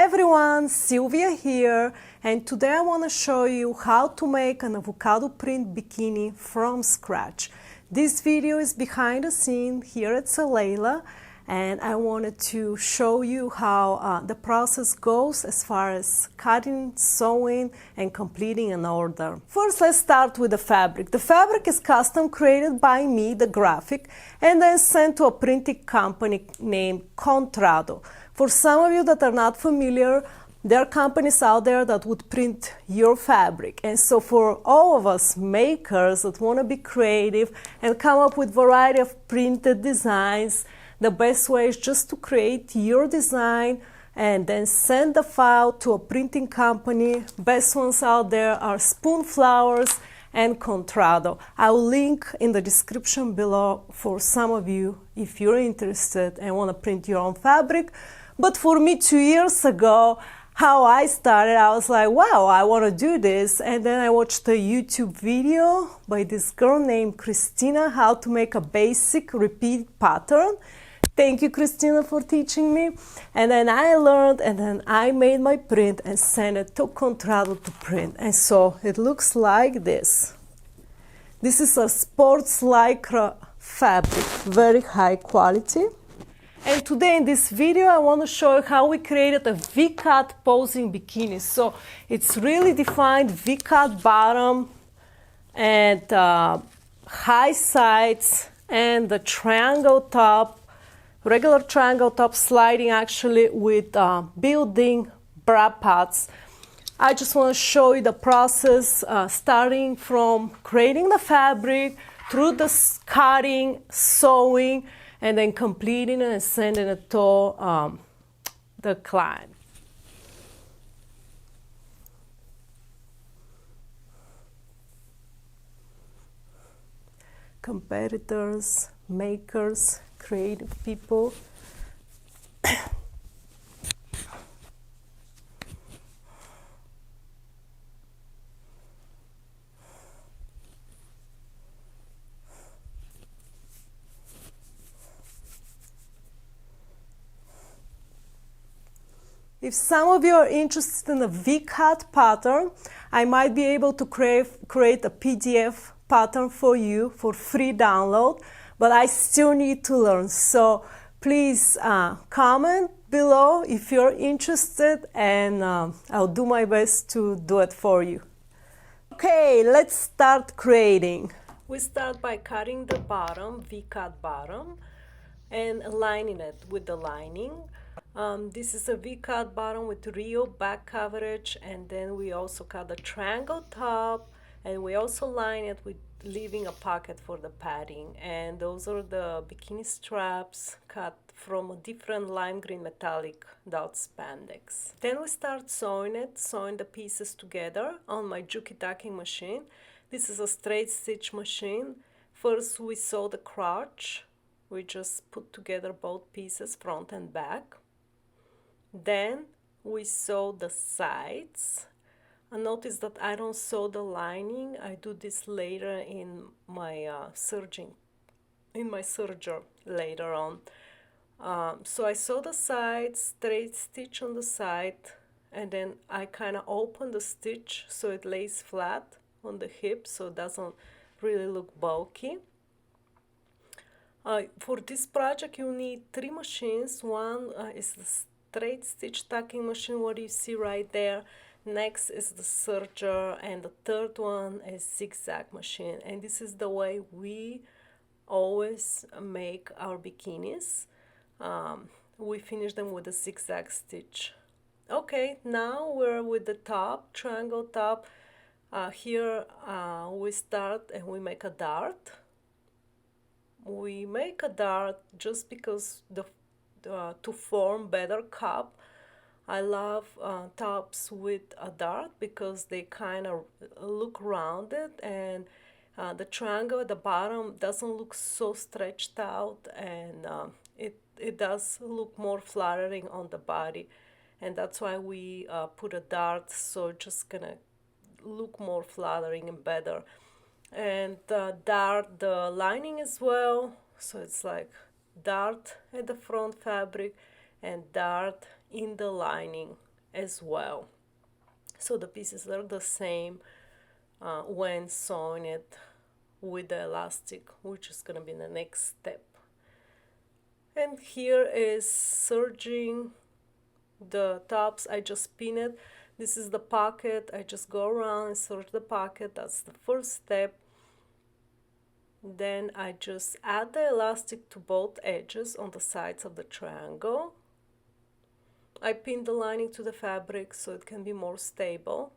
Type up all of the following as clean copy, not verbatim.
everyone, Silvia here, and today I want to show you how to make an avocado print bikini from scratch. This video is behind the scene here at Saleyla, and I wanted to show you how the process goes as far as cutting, sewing, and completing an order. First, let's start with the fabric. The fabric is custom created by me, the graphic, and then sent to a printing company named Contrado. For some of you that are not familiar, there are companies out there that would print your fabric. And so for all of us makers that want to be creative and come up with a variety of printed designs, the best way is just to create your design and then send the file to a printing company. Best ones out there are Spoon Flowers and Contrado. I'll link in the description below for some of you if you're interested and want to print your own fabric. But for me, 2 years ago, how I started, I was like, wow, I want to do this. And then I watched a YouTube video by this girl named Cristina, how to make a basic repeat pattern. Thank you, Cristina, for teaching me. And then I learned, and then I made my print and sent it to Contrado to print. And so it looks like this. This is a sports lycra fabric, very high quality. And today in this video, I want to show you how we created a V-cut posing bikini. So it's really defined V-cut bottom and high sides and the triangle top, regular triangle top sliding actually with building bra pads. I just want to show you the process starting from creating the fabric through the cutting, sewing, and then completing it and sending it to the client. Competitors, makers, creative people. If some of you are interested in a V-cut pattern, I might be able to create a PDF pattern for you for free download, but I still need to learn. So please comment below if you're interested, and I'll do my best to do it for you. Okay, let's start creating. We start by cutting the bottom, V-cut bottom, and aligning it with the lining. This is a V-cut bottom with real back coverage, and then we also cut the triangle top, and we also line it with leaving a pocket for the padding. And those are the bikini straps cut from a different lime green metallic dot spandex. Then we start sewing it, sewing the pieces together on my Juki tacking machine. This is a straight stitch machine. First we sew the crotch. We just put together both pieces, front and back. Then we sew the sides. And notice that I don't sew the lining. I do this later in my serger later on. So I sew the sides, straight stitch on the side, and then I kind of open the stitch so it lays flat on the hip, so it doesn't really look bulky. For this project, you need 3 machines. One is the straight stitch tacking machine, what you see right there. Next is the serger, and the third one is zigzag machine. And this is the way we always make our bikinis. We finish them with a zigzag stitch. Okay, now we're with the top, triangle top. Here we start and we make a dart. We make a dart just because to form better cup. I love tops with a dart because they kind of look rounded, and the triangle at the bottom doesn't look so stretched out, and it does look more flattering on the body, and that's why we put a dart, so it's just gonna look more flattering and better. And dart the lining as well, so it's like dart at the front fabric and dart in the lining as well. So the pieces are the same when sewing it with the elastic, which is going to be the next step. And here is serging the tops. I just pin it. This is the pocket. I just go around and serge the pocket. That's the first step. Then I just add the elastic to both edges on the sides of the triangle. I pin the lining to the fabric so it can be more stable.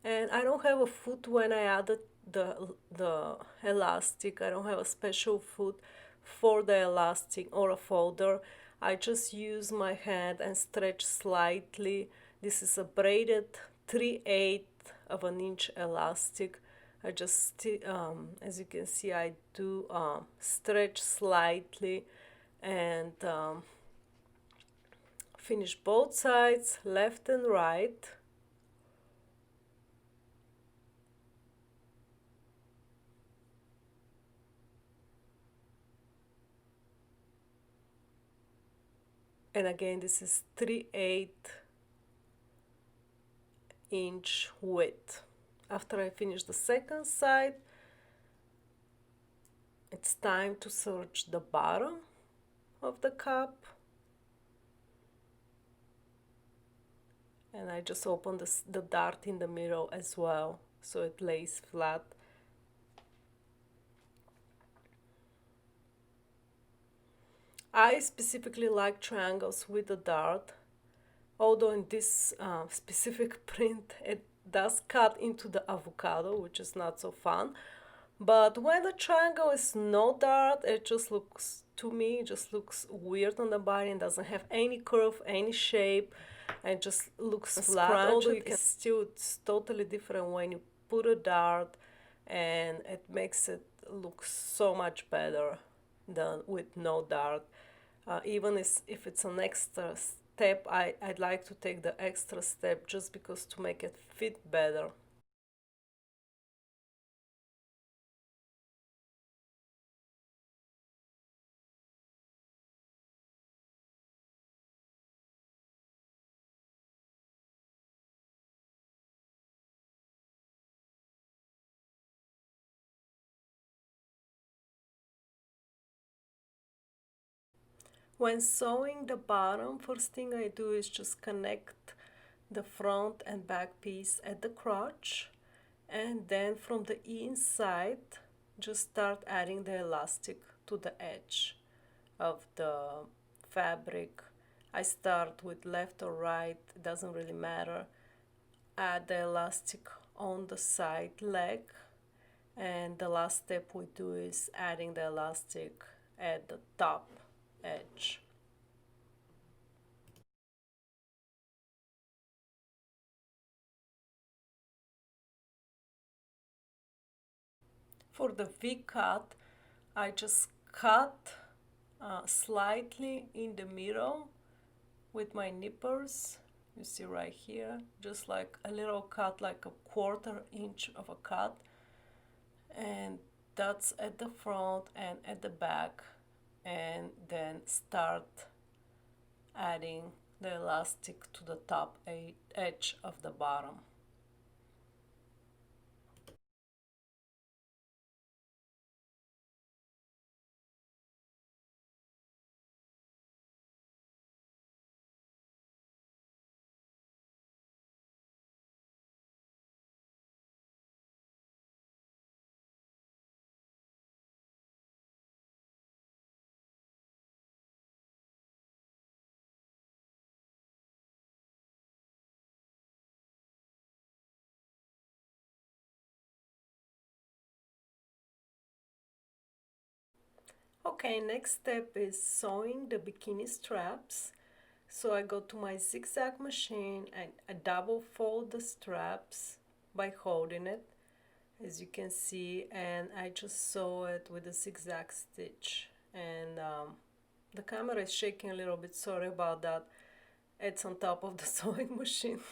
And I don't have a foot when I added the elastic. I don't have a special foot for the elastic or a folder. I just use my hand and stretch slightly. This is a braided 3/8 of an inch elastic. I just, as you can see, I do stretch slightly and finish both sides, left and right. And again, this is 3/8 inch width. After I finish the second side, it's time to serge the bottom of the cup. And I just open the dart in the middle as well, so it lays flat. I specifically like triangles with the dart, although in this specific print it does cut into the avocado, which is not so fun. But when the triangle is no dart, it just looks, to me, it just looks weird on the body and doesn't have any curve, any shape, and just looks flat. Although you can still, it's totally different when you put a dart, and it makes it look so much better than with no dart. Even if it's an extra step, I'd like to take the extra step just because to make it fit better. When sewing the bottom, first thing I do is just connect the front and back piece at the crotch, and then from the inside just start adding the elastic to the edge of the fabric. I start with left or right, it doesn't really matter. Add the elastic on the side leg, and the last step we do is adding the elastic at the top edge. For the V cut, I just cut slightly in the middle with my nippers. You see right here, just like a little cut, like a 1/4 inch of a cut. And that's at the front and at the back. And then start adding the elastic to the top edge of the bottom. Okay, next step is sewing the bikini straps. So I go to my zigzag machine and I double fold the straps by holding it, as you can see, and I just sew it with a zigzag stitch. And the camera is shaking a little bit, sorry about that. It's on top of the sewing machine.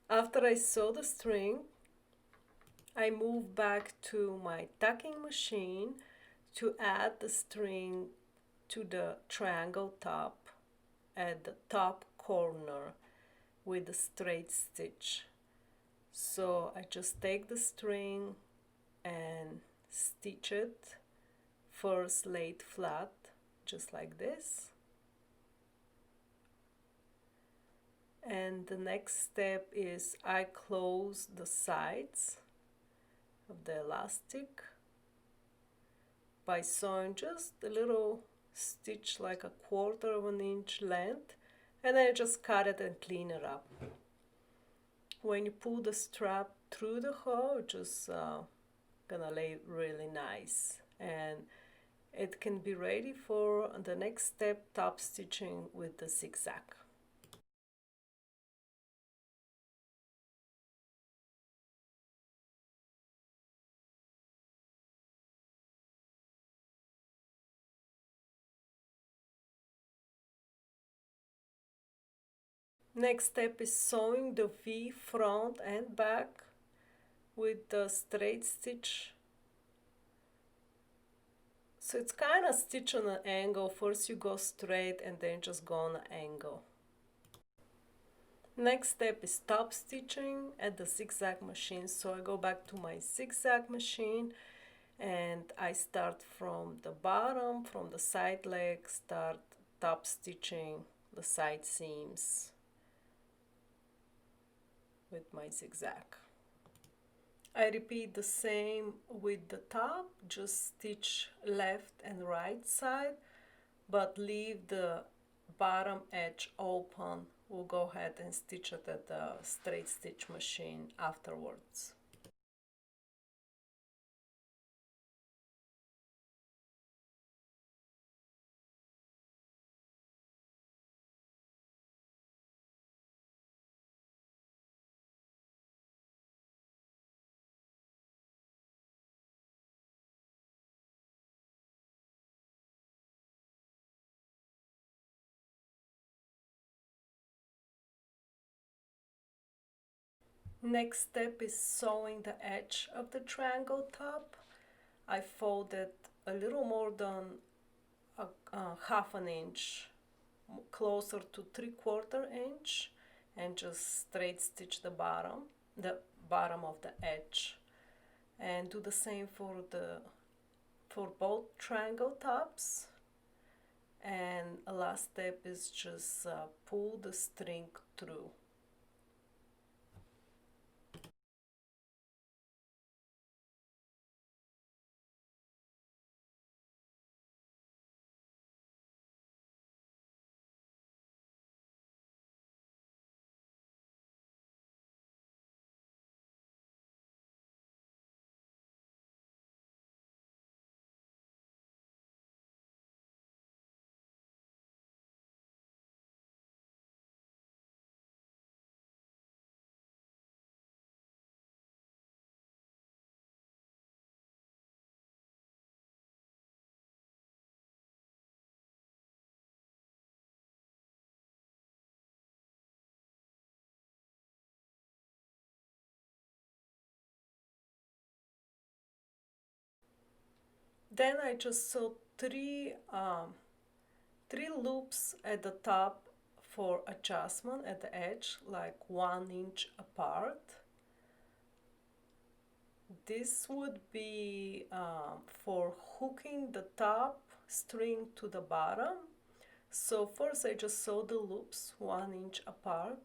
After I sew the string, I move back to my tucking machine to add the string to the triangle top. at the top corner with the straight stitch. So I just take the string and stitch it first laid flat, just like this. And the next step is I close the sides of the elastic by sewing just a little stitch, like a 1/4 of an inch length, and I just cut it and clean it up. When you pull the strap through the hole, it's just gonna lay really nice, and it can be ready for the next step, top stitching with the zigzag. Next step is sewing the V front and back with the straight stitch. So it's kind of stitch on an angle. First you go straight and then just go on an angle. Next step is top stitching at the zigzag machine. So I go back to my zigzag machine and I start from the bottom, from the side leg, start top stitching the side seams with my zigzag. I repeat the same with the top, just stitch left and right side, but leave the bottom edge open. We'll go ahead and stitch it at the straight stitch machine afterwards. Next step is sewing the edge of the triangle top. I folded a little more than half an inch, closer to 3/4 inch, and just straight stitch the bottom of the edge, and do the same for both triangle tops. And a last step is just pull the string through. Then I just sew three loops at the top for adjustment at the edge, like 1 inch apart. This would be for hooking the top string to the bottom. So first I just sew the loops 1 inch apart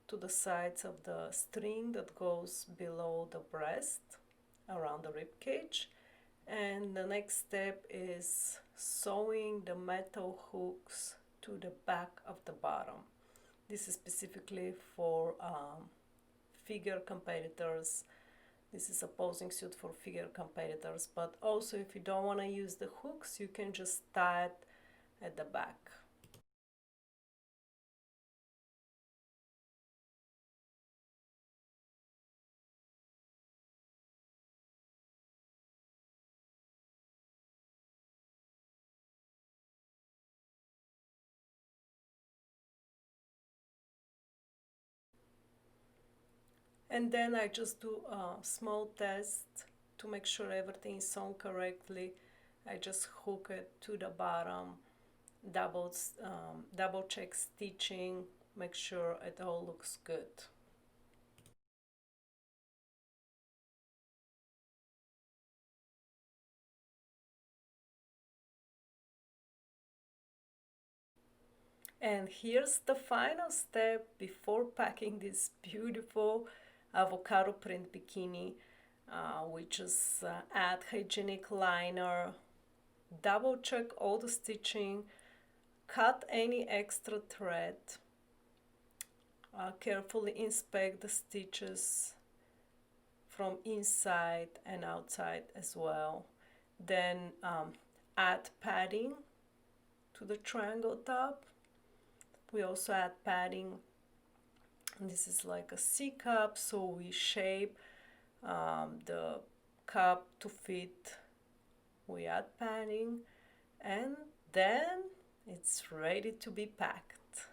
to the sides of the string that goes below the breast, around the rib cage. And the next step is sewing the metal hooks to the back of the bottom. This is specifically for figure competitors. This is a posing suit for figure competitors, but also if you don't want to use the hooks, you can just tie it at the back. And then I just do a small test to make sure everything is sewn correctly. I just hook it to the bottom double check stitching, make sure it all looks good. And here's the final step before packing this beautiful avocado print bikini. Which is add hygienic liner, double check all the stitching, cut any extra thread, carefully inspect the stitches from inside and outside as well. Then add padding to the triangle top. We also add padding. This is like a C cup, so we shape the cup to fit. We add padding, and then it's ready to be packed.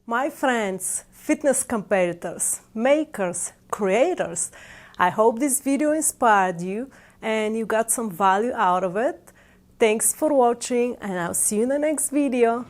My friends, fitness competitors, makers, creators, I hope this video inspired you and you got some value out of it. Thanks for watching, and I'll see you in the next video.